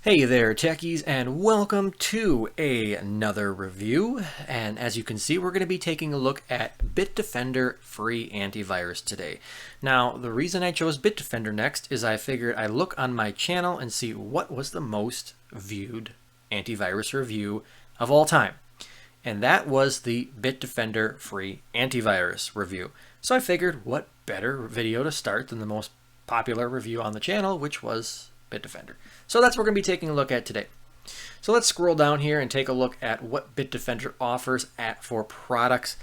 Hey there, techies, and welcome to another review. And as you can see, we're going to be taking a look at Bitdefender free antivirus today. Now, the reason I chose Bitdefender next is I figured I'd look on my channel and see what was the most viewed antivirus review of all time. And that was the Bitdefender free antivirus review. So I figured what better video to start than the most popular review on the channel, which was Bitdefender. So that's what we're going to be taking a look at today. So let's scroll down here and take a look at what Bitdefender offers for products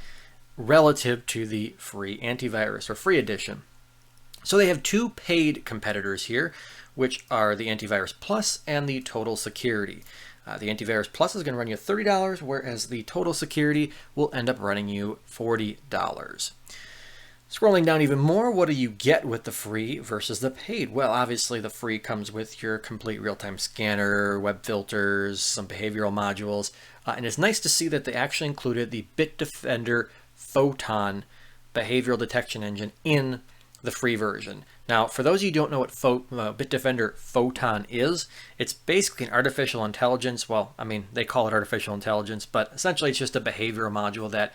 relative to the free antivirus or free edition. So they have two paid competitors here, which are the Antivirus Plus and the Total Security. The Antivirus Plus is going to run you $30, whereas the Total Security will end up running you $40. Scrolling down even more, what do you get with the free versus the paid? Well, obviously the free comes with your complete real-time scanner, web filters, some behavioral modules, and it's nice to see that they actually included the Bitdefender Photon behavioral detection engine in the free version. Now, for those of you who don't know what Bitdefender Photon is, it's basically an artificial intelligence. Well, I mean, they call it artificial intelligence, but essentially it's just a behavioral module that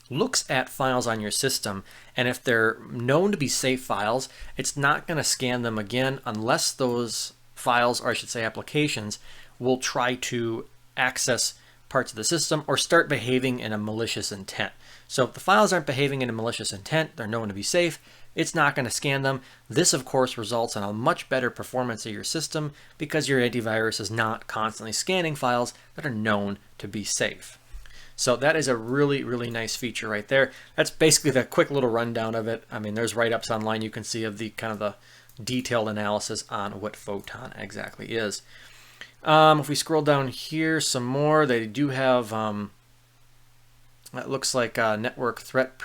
looks at files on your system, and if they're known to be safe files, it's not going to scan them again unless those files, or I should say applications, will try to access parts of the system or start behaving in a malicious intent. So if the files aren't behaving in a malicious intent, they're known to be safe, it's not going to scan them. This, of course, results in a much better performance of your system because your antivirus is not constantly scanning files that are known to be safe. So that is a really, really nice feature right there. That's basically the quick little rundown of it. I mean, there's write-ups online you can see of the kind of the detailed analysis on what Photon exactly is. If we scroll down here some more, they do have, it looks like network threat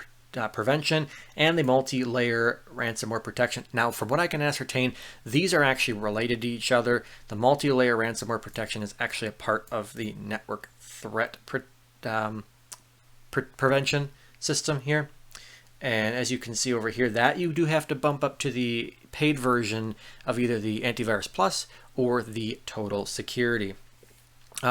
prevention and the multi-layer ransomware protection. Now, from what I can ascertain, these are actually related to each other. The multi-layer ransomware protection is actually a part of the network threat prevention system here, and as you can see over here, that you do have to bump up to the paid version of either the Antivirus Plus or the Total Security.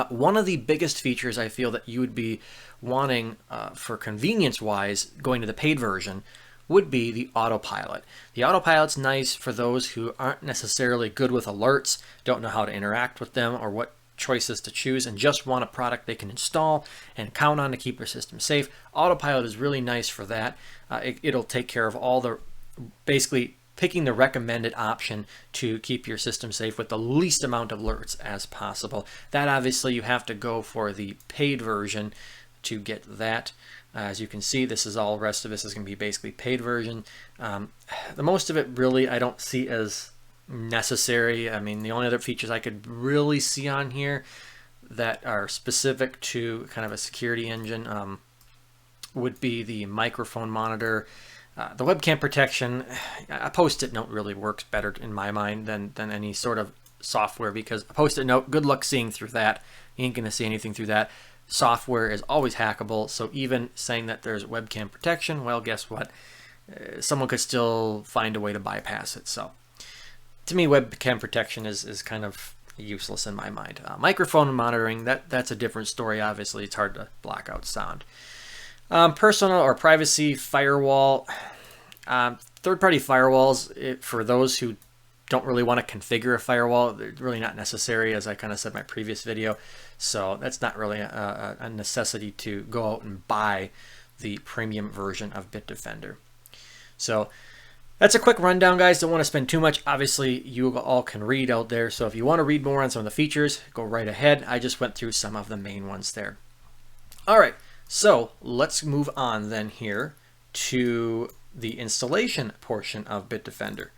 One of the biggest features I feel that you would be wanting for convenience wise going to the paid version would be the autopilot. The autopilot's nice for those who aren't necessarily good with alerts, don't know how to interact with them or what choices to choose, and just want a product they can install and count on to keep their system safe. Autopilot is really nice for that. It'll take care of all the, basically picking the recommended option to keep your system safe with the least amount of alerts as possible. That obviously you have to go for the paid version to get that. As you can see, this is all, the rest of this is going to be basically paid version. The most of it really I don't see as necessary. I mean, the only other features I could really see on here that are specific to kind of a security engine would be the microphone monitor, the webcam protection. A post-it note really works better in my mind than any sort of software, because a post-it note, good luck seeing through that. You ain't gonna see anything through that. Software is always hackable, so even saying that there's webcam protection, well, guess what? Someone could still find a way to bypass it. So to me, webcam protection is kind of useless in my mind. Microphone monitoring, that's a different story. Obviously, it's hard to block out sound. Personal or privacy firewall. Third-party firewalls, for those who don't really want to configure a firewall, they're really not necessary, as I kind of said in my previous video. So that's not really a necessity to go out and buy the premium version of Bitdefender. So that's a quick rundown, guys. Don't want to spend too much. Obviously, you all can read out there. So if you want to read more on some of the features, go right ahead. I just went through some of the main ones there. All right, so let's move on then here to the installation portion of Bitdefender.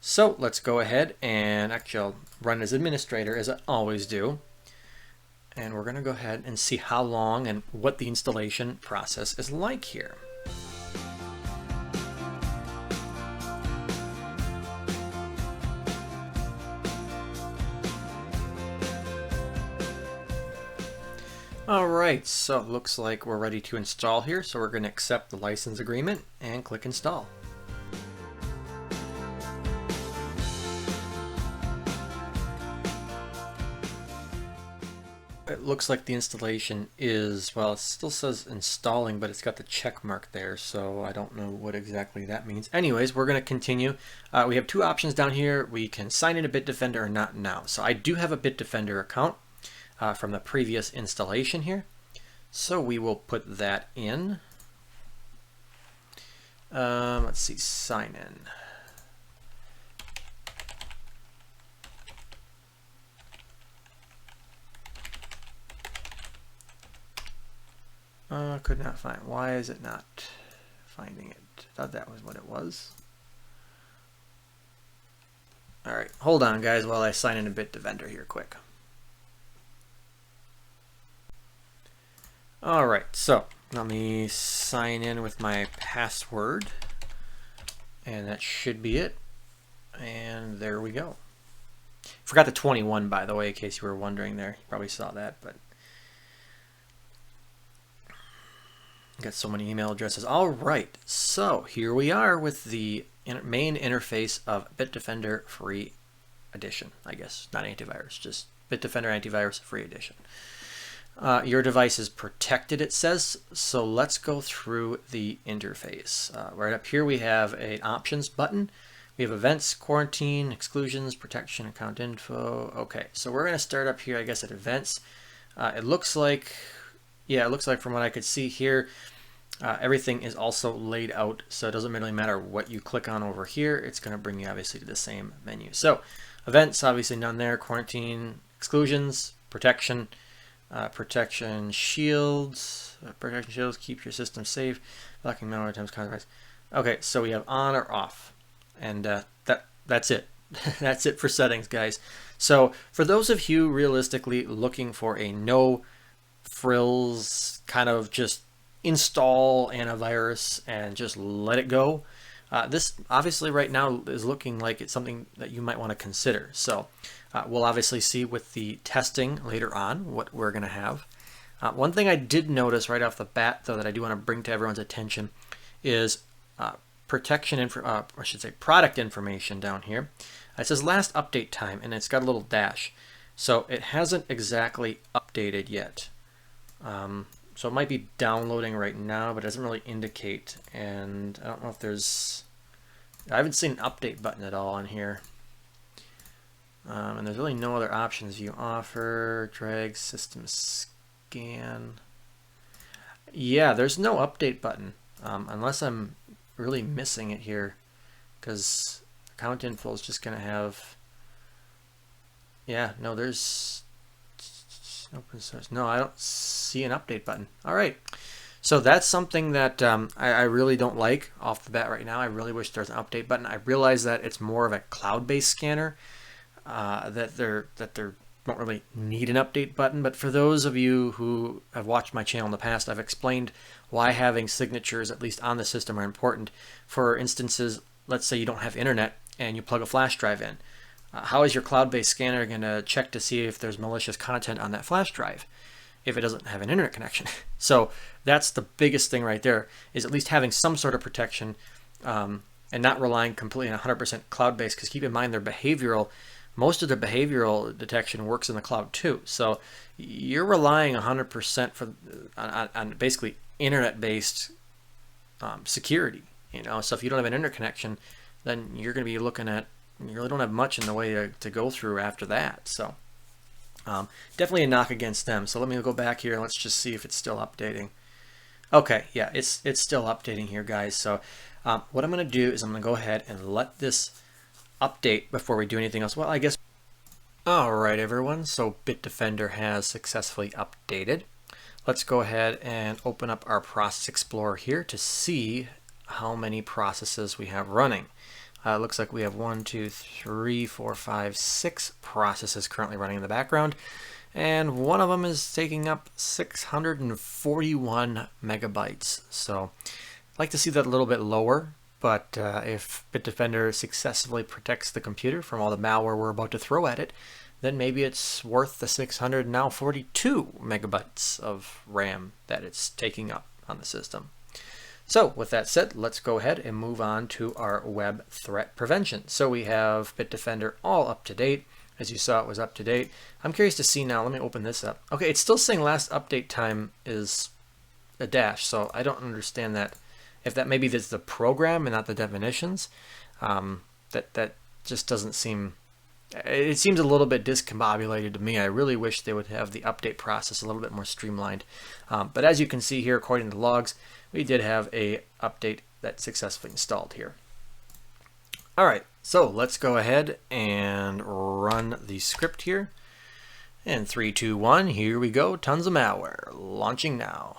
So let's go ahead and actually I'll run as administrator as I always do. And we're going to go ahead and see how long and what the installation process is like here. All right, so it looks like we're ready to install here. So we're going to accept the license agreement and click install. it looks like the installation is, well, it still says installing, but it's got the check mark there, so I don't know what exactly that means. Anyways, we're going to continue. We have two options down here. We can sign into Bitdefender or not now. So I do have a Bitdefender account from the previous installation here. So we will put that in. Let's see, sign in. Could not find. Why is it not finding it? Thought that was what it was. All right, hold on, guys, while I sign in a Bitdefender here quick. All right, so let me sign in with my password, and that should be it. And there we go. Forgot the 21, by the way, in case you were wondering there. You probably saw that, but got so many email addresses. All right, so here we are with the main interface of Bitdefender Free Edition. I guess not antivirus, just Bitdefender Antivirus Free Edition. Your device is protected, it says. So let's go through the interface. Right up here we have an options button. We have events, quarantine, exclusions, protection, account info. Okay, so we're going to start up here, I guess, at events. It looks like, yeah, it looks like from what I could see here, everything is also laid out, so it doesn't really matter what you click on over here. It's going to bring you obviously to the same menu. So events, obviously none there. Quarantine, exclusions, protection, protection shields, keep your system safe, blocking malware attempts, Antivirus. Okay, so we have on or off, and that's it. That's it for settings, guys. So for those of you realistically looking for a no frills kind of just install antivirus and just let it go, this obviously right now is looking like it's something that you might want to consider. So we'll obviously see with the testing later on what we're going to have. One thing I did notice right off the bat, though, that I do want to bring to everyone's attention is protection I should say product information down here. It says last update time, and it's got a little dash, so it hasn't exactly updated yet. So it might be downloading right now, but it doesn't really indicate. And I don't know if I haven't seen an update button at all on here. And there's really no other options. View offer, drag, system scan. Yeah, there's no update button, unless I'm really missing it here, because account info is just going to have, yeah, no, there's open source. No, I don't see an update button. All right. So that's something that I really don't like off the bat right now. I really wish there's an update button. I realize that it's more of a cloud-based scanner, that they don't really need an update button. But for those of you who have watched my channel in the past, I've explained why having signatures, at least on the system, are important. For instances, let's say you don't have internet and you plug a flash drive in. How is your cloud-based scanner going to check to see if there's malicious content on that flash drive if it doesn't have an internet connection? So that's the biggest thing right there, is at least having some sort of protection, and not relying completely on 100% cloud-based, because keep in mind most of their behavioral detection works in the cloud too. So you're relying 100% on basically internet-based security. So if you don't have an internet connection, then you're going to be looking at, you really don't have much in the way to go through after that. So definitely a knock against them. So let me go back here and let's just see if it's still updating. Okay, yeah, it's still updating here, guys. So what I'm going to do is I'm going to go ahead and let this update before we do anything else. Well, I guess. All right, everyone. So Bitdefender has successfully updated. Let's go ahead and open up our Process Explorer here to see how many processes we have running. It looks like we have 1, 2, 3, 4, 5, 6 processes currently running in the background, and one of them is taking up 641 megabytes. So I'd like to see that a little bit lower, but if Bitdefender successfully protects the computer from all the malware we're about to throw at it, then maybe it's worth the 642 megabytes of RAM that it's taking up on the system. So with that said, let's go ahead and move on to our web threat prevention. So we have Bitdefender all up to date. As you saw, it was up to date. I'm curious to see now. Let me open this up. Okay, it's still saying last update time is a dash, so I don't understand that. If that maybe that's the program and not the definitions, that just doesn't seem. It seems a little bit discombobulated to me. I really wish they would have the update process a little bit more streamlined. But as you can see here, according to the logs, we did have a update that successfully installed here. All right, so let's go ahead and run the script here. And 3, 2, 1, here we go. Tons of malware launching now.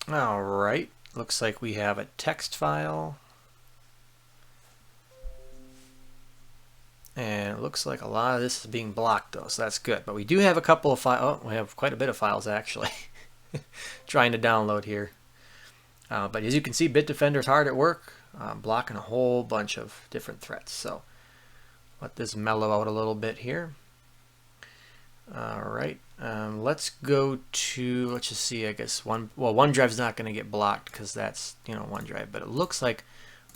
All right, looks like we have a text file. And it looks like a lot of this is being blocked though, so that's good. But we do have a couple of files. Oh, we have quite a bit of files actually trying to download here. But as you can see, Bitdefender is hard at work, blocking a whole bunch of different threats. So let this mellow out a little bit here. All right, let's go to, let's just see, I guess OneDrive's not going to get blocked because that's, OneDrive. But it looks like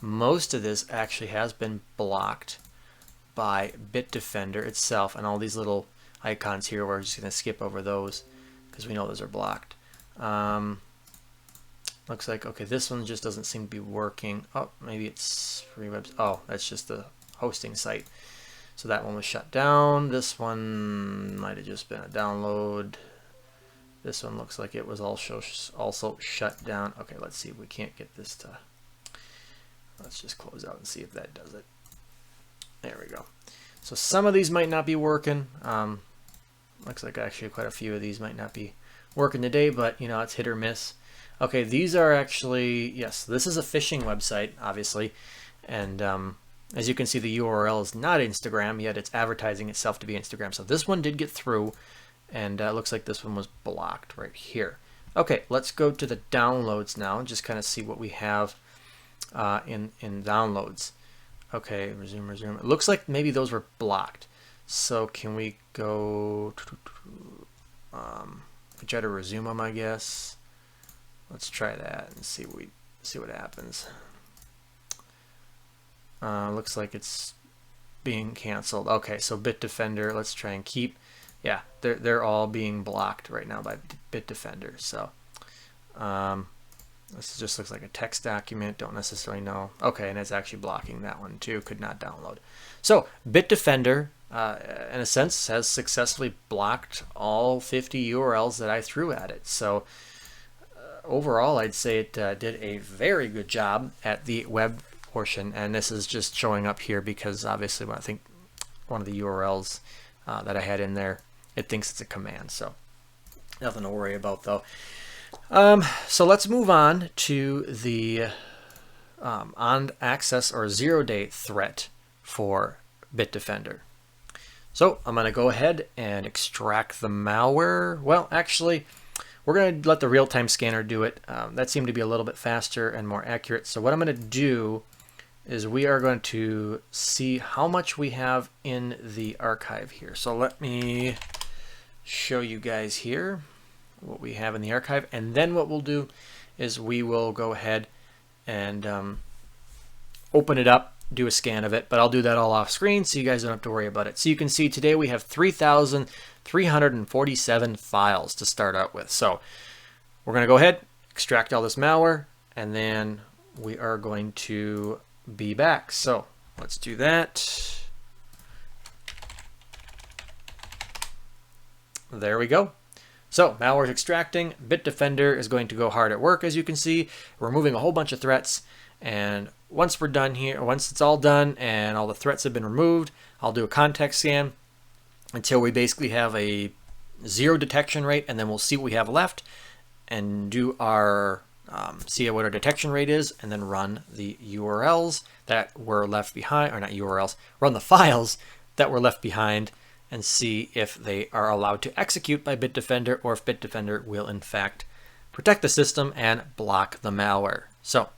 most of this actually has been blocked by Bitdefender itself, and all these little icons here, we're just going to skip over those because we know those are blocked. Looks like, okay, this one just doesn't seem to be working. Oh, maybe it's free webs. Oh, that's just the hosting site. So that one was shut down. This one might have just been a download. This one looks like it was also shut down. Okay, let's see if we can't get this to, let's just close out and see if that does it. There we go. So some of these might not be working. Looks like actually quite a few of these might not be working today, but it's hit or miss. Okay, these are actually, yes, this is a phishing website, obviously. And as you can see, the URL is not Instagram, yet it's advertising itself to be Instagram. So this one did get through, and it looks like this one was blocked right here. Okay, let's go to the downloads now and just kind of see what we have in downloads. Okay, resume. It looks like maybe those were blocked. So can we go try to resume them, I guess. Let's try that and see what happens. Looks like it's being canceled. Okay, so Bitdefender, let's try and keep. Yeah, they're all being blocked right now by Bitdefender. So this just looks like a text document. Don't necessarily know. Okay, and it's actually blocking that one too. Could not download. So Bitdefender, in a sense, has successfully blocked all 50 URLs that I threw at it. So overall, I'd say it did a very good job at the web portion. And this is just showing up here because obviously, when I think one of the URLs that I had in there, it thinks it's a command. So nothing to worry about though. So let's move on to the on access or 0-day threat for Bitdefender. So I'm going to go ahead and extract the malware. Well, actually, we're going to let the real-time scanner do it. That seemed to be a little bit faster and more accurate. So what I'm going to do is we are going to see how much we have in the archive here. So let me show you guys here what we have in the archive, and then what we'll do is we will go ahead and open it up, do a scan of it, but I'll do that all off screen so you guys don't have to worry about it. So you can see today we have 3,347 files to start out with. So we're going to go ahead, extract all this malware, and then we are going to be back. So let's do that. There we go. So malware is extracting. Bitdefender is going to go hard at work. As you can see, we're removing a whole bunch of threats. And once we're done here, once it's all done and all the threats have been removed, I'll do a context scan until we basically have a 0 detection rate, and then we'll see what we have left and do our see what our detection rate is, and then run the URLs that were left behind, or not URLs, run the files that were left behind, and see if they are allowed to execute by Bitdefender, or if Bitdefender will in fact protect the system and block the malware. So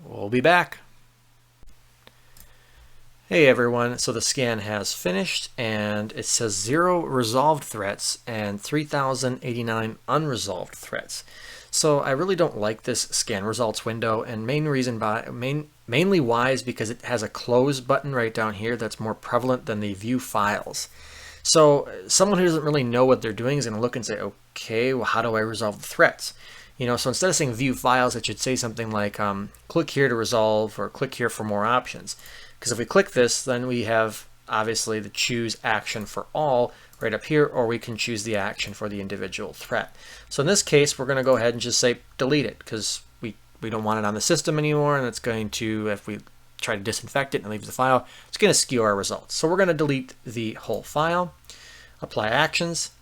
we'll be back. Hey everyone, so the scan has finished and it says 0 resolved threats and 3,089 unresolved threats. So I really don't like this scan results window, and mainly why is because it has a close button right down here that's more prevalent than the view files. So someone who doesn't really know what they're doing is going to look and say, okay, well, how do I resolve the threats? So instead of saying view files, it should say something like click here to resolve or click here for more options. Because if we click this, then we have obviously the choose action for all right up here, or we can choose the action for the individual threat. So in this case, we're going to go ahead and just say delete it, because we don't want it on the system anymore, and it's going to, if we try to disinfect it and leave the file, it's going to skew our results. So we're going to delete the whole file, apply actions.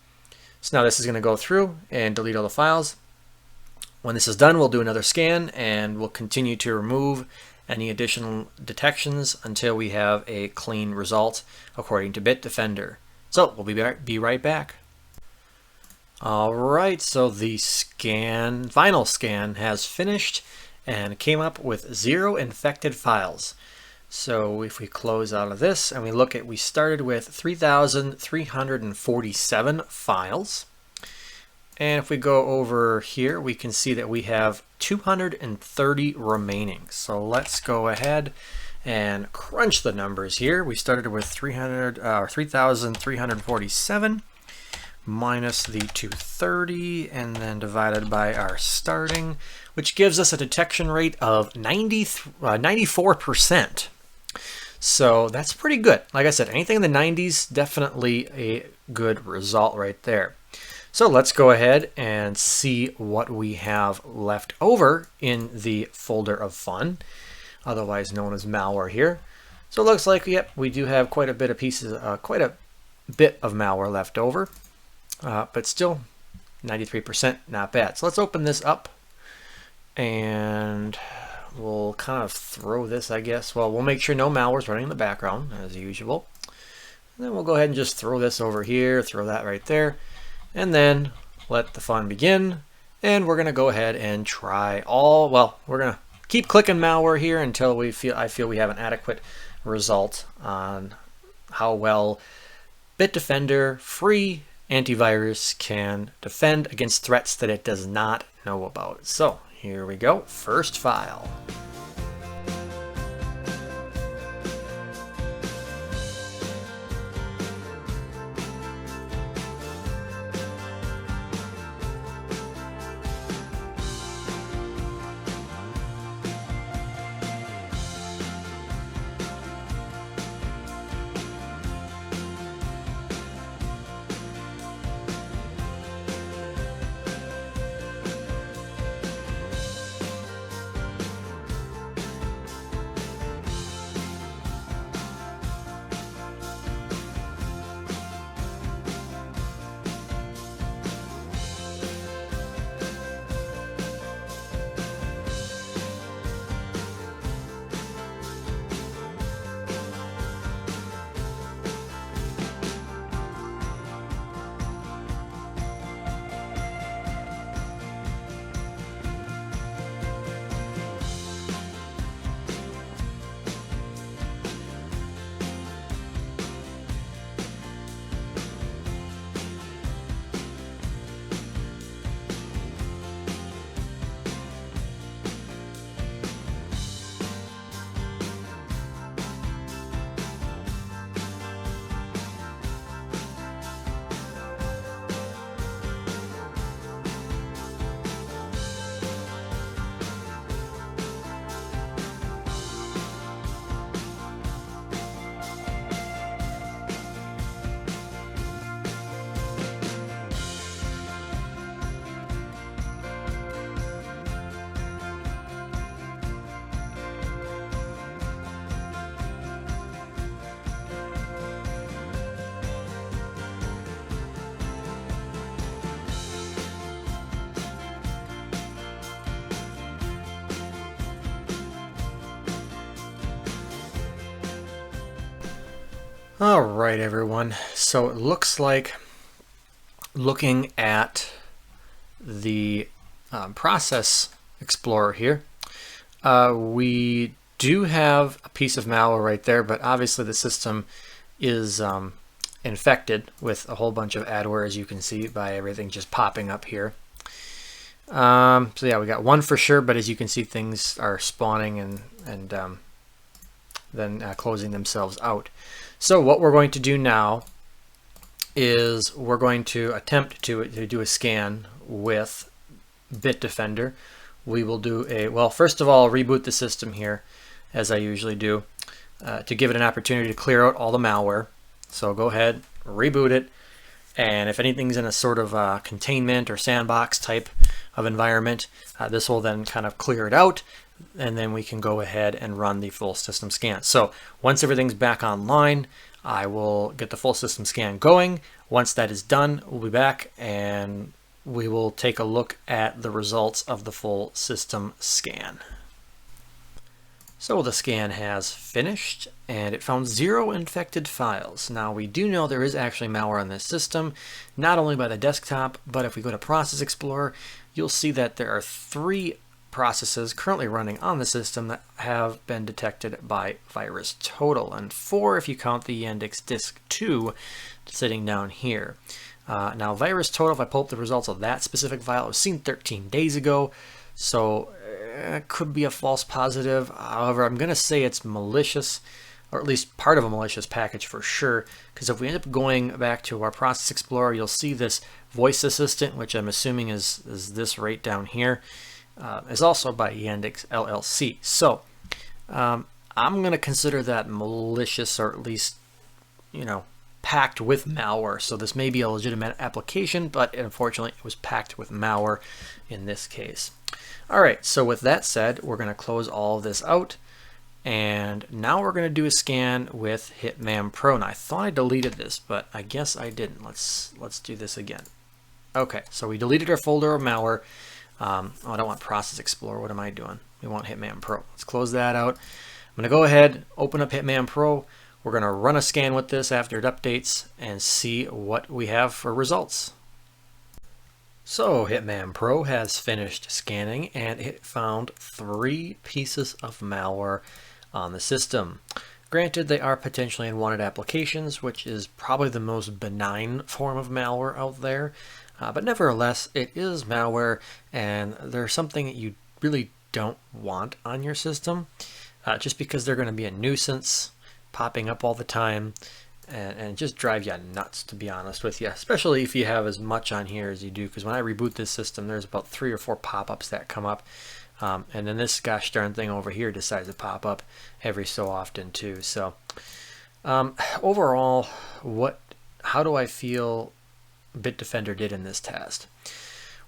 So now this is going to go through and delete all the files. When this is done, we'll do another scan, and we'll continue to remove any additional detections until we have a clean result according to Bitdefender. So we'll be right back. All right, so the final scan has finished and came up with 0 infected files. So if we close out of this and we started with 3,347 files. And if we go over here, we can see that we have 230 remaining. So let's go ahead and crunch the numbers here. We started with 3,347 minus the 230 and then divided by our starting, which gives us a detection rate of 94%. So that's pretty good. Like I said, anything in the 90s, definitely a good result right there. So let's go ahead and see what we have left over in the folder of fun, otherwise known as malware here. So it looks like, yep, we do have quite a bit of malware left over, but still 93%, not bad. So let's open this up and we'll kind of throw this, I guess. Well, we'll make sure no malware is running in the background as usual. And then we'll go ahead and just throw this over here, throw that right there. And then let the fun begin, and we're going to go ahead and try we're going to keep clicking malware here until I feel we have an adequate result on how well Bitdefender free antivirus can defend against threats that it does not know about. So here we go, first file. All right, everyone. So it looks like, looking at the process explorer here, we do have a piece of malware right there, but obviously the system is infected with a whole bunch of adware, as you can see by everything just popping up here. So yeah, we got one for sure, but as you can see, things are spawning and then closing themselves out. So what we're going to do now is we're going to attempt to do a scan with Bitdefender. We will do well, first of all, reboot the system here, as I usually do, to give it an opportunity to clear out all the malware. So go ahead, reboot it, and if anything's in a sort of containment or sandbox type of environment, this will then kind of clear it out, and then we can go ahead and run the full system scan. So once everything's back online, I will get the full system scan going. Once that is done, we'll be back and we will take a look at the results of the full system scan. So the scan has finished and it found 0 infected files. Now we do know there is actually malware on this system, not only by the desktop, but if we go to Process Explorer, you'll see that there are 3 processes currently running on the system that have been detected by VirusTotal, and 4 if you count the Yandex Disk 2 sitting down here. Now VirusTotal, if I pull up the results of that specific file, it was seen 13 days ago, so it could be a false positive. However, I'm going to say it's malicious, or at least part of a malicious package for sure, because if we end up going back to our Process Explorer, you'll see this voice assistant, which I'm assuming is this right down here, is also by Yandex LLC. So I'm going to consider that malicious, or at least, packed with malware. So this may be a legitimate application, but unfortunately it was packed with malware in this case. All right, so with that said, we're going to close all of this out, and now we're going to do a scan with Hitman Pro. Now I thought I deleted this, but I guess I didn't. Let's do this again. Okay, so we deleted our folder of malware. I don't want Process Explorer. What am I doing? We want Hitman Pro. Let's close that out. I'm going to go ahead, open up Hitman Pro. We're going to run a scan with this after it updates and see what we have for results. So Hitman Pro has finished scanning and it found 3 pieces of malware on the system. Granted, they are potentially unwanted applications, which is probably the most benign form of malware out there. But nevertheless, it is malware, and they're something that you really don't want on your system, just because they're going to be a nuisance, popping up all the time, and just drive you nuts, to be honest with you, especially if you have as much on here as you do, because when I reboot this system, there's about 3 or 4 pop-ups that come up, and then this gosh darn thing over here decides to pop up every so often too. So overall, how do I feel Bitdefender did in this test?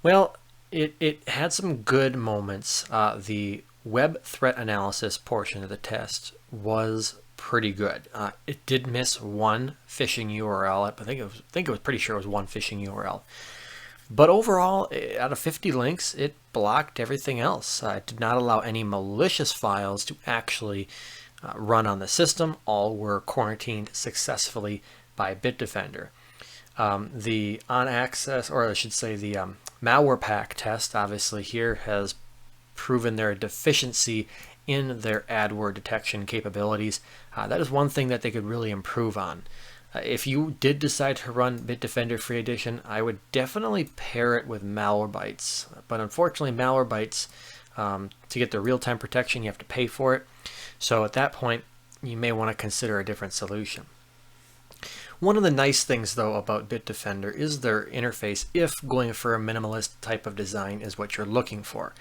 Well, it had some good moments. The web threat analysis portion of the test was pretty good. It did miss one phishing URL. I think it was pretty sure it was one phishing URL. But overall, out of 50 links, it blocked everything else. It did not allow any malicious files to actually run on the system. All were quarantined successfully by Bitdefender. The on-access, or I should say the Malware Pack test, obviously here has proven their deficiency in their adword detection capabilities. That is one thing that they could really improve on. If you did decide to run Bitdefender Free Edition, I would definitely pair it with Malwarebytes. But unfortunately, Malwarebytes, to get the real-time protection, you have to pay for it. So at that point, you may want to consider a different solution. One of the nice things, though, about Bitdefender is their interface if going for a minimalist type of design is what you're looking for.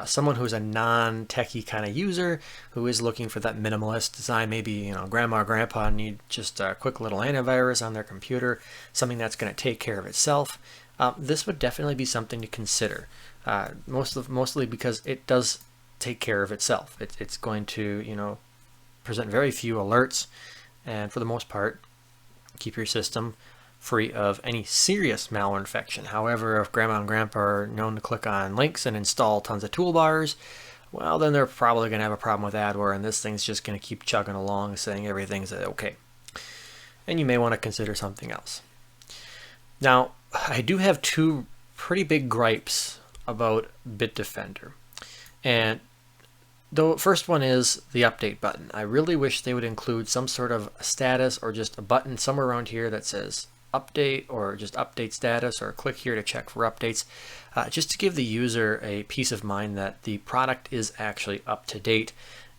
Someone who's a non-techie kind of user who is looking for that minimalist design, maybe grandma or grandpa need just a quick little antivirus on their computer, something that's going to take care of itself. This would definitely be something to consider, mostly because it does take care of itself. It's going to present very few alerts, and for the most part, keep your system free of any serious malware infection. However, if grandma and grandpa are known to click on links and install tons of toolbars, well, then they're probably going to have a problem with adware, and this thing's just going to keep chugging along saying everything's okay. And you may want to consider something else. Now, I do have 2 pretty big gripes about Bitdefender. And the first one is the update button. I really wish they would include some sort of status or just a button somewhere around here that says update or just update status, or click here to check for updates, just to give the user a peace of mind that the product is actually up to date,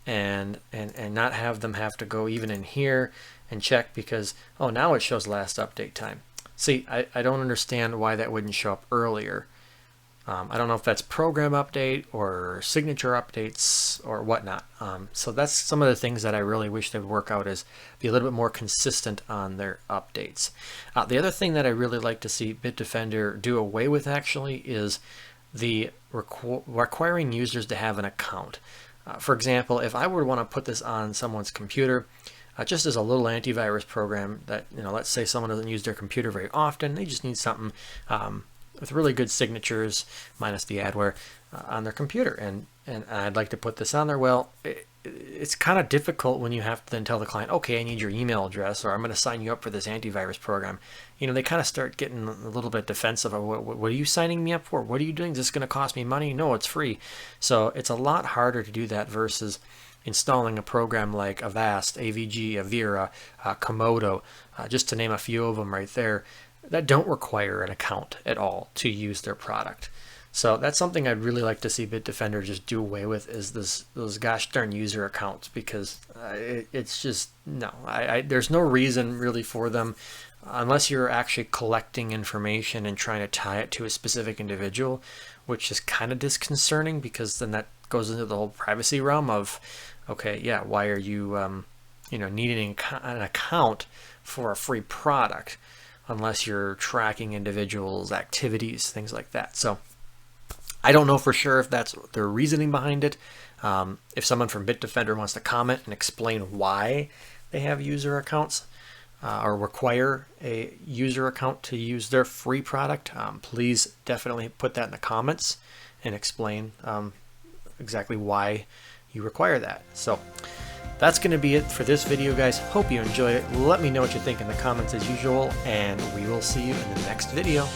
and not have them have to go even in here and check because, oh, now it shows last update time. See, I don't understand why that wouldn't show up earlier. I don't know if that's program update or signature updates or whatnot. So that's some of the things that I really wish they would work out, is be a little bit more consistent on their updates. The other thing that I really like to see Bitdefender do away with actually is the requiring users to have an account. For example, if I would want to put this on someone's computer, just as a little antivirus program that, let's say someone doesn't use their computer very often, they just need something with really good signatures, minus the adware, on their computer, and I'd like to put this on there. Well, it's kind of difficult when you have to then tell the client, okay, I need your email address, or I'm going to sign you up for this antivirus program. They kind of start getting a little bit defensive of, what are you signing me up for? What are you doing? Is this going to cost me money? No, it's free. So it's a lot harder to do that versus installing a program like Avast, AVG, Avira, Komodo, just to name a few of them right there, that don't require an account at all to use their product. So that's something I'd really like to see Bitdefender just do away with, is those gosh darn user accounts, because it's just, no, there's no reason really for them, unless you're actually collecting information and trying to tie it to a specific individual, which is kind of disconcerting, because then that goes into the whole privacy realm of, okay, yeah, why are you needing an account for a free product unless you're tracking individuals' activities, things like that. So I don't know for sure if that's their reasoning behind it. If someone from Bitdefender wants to comment and explain why they have user accounts or require a user account to use their free product, please definitely put that in the comments and explain exactly why you require that. So that's going to be it for this video, guys. Hope you enjoyed it. Let me know what you think in the comments as usual, and we will see you in the next video.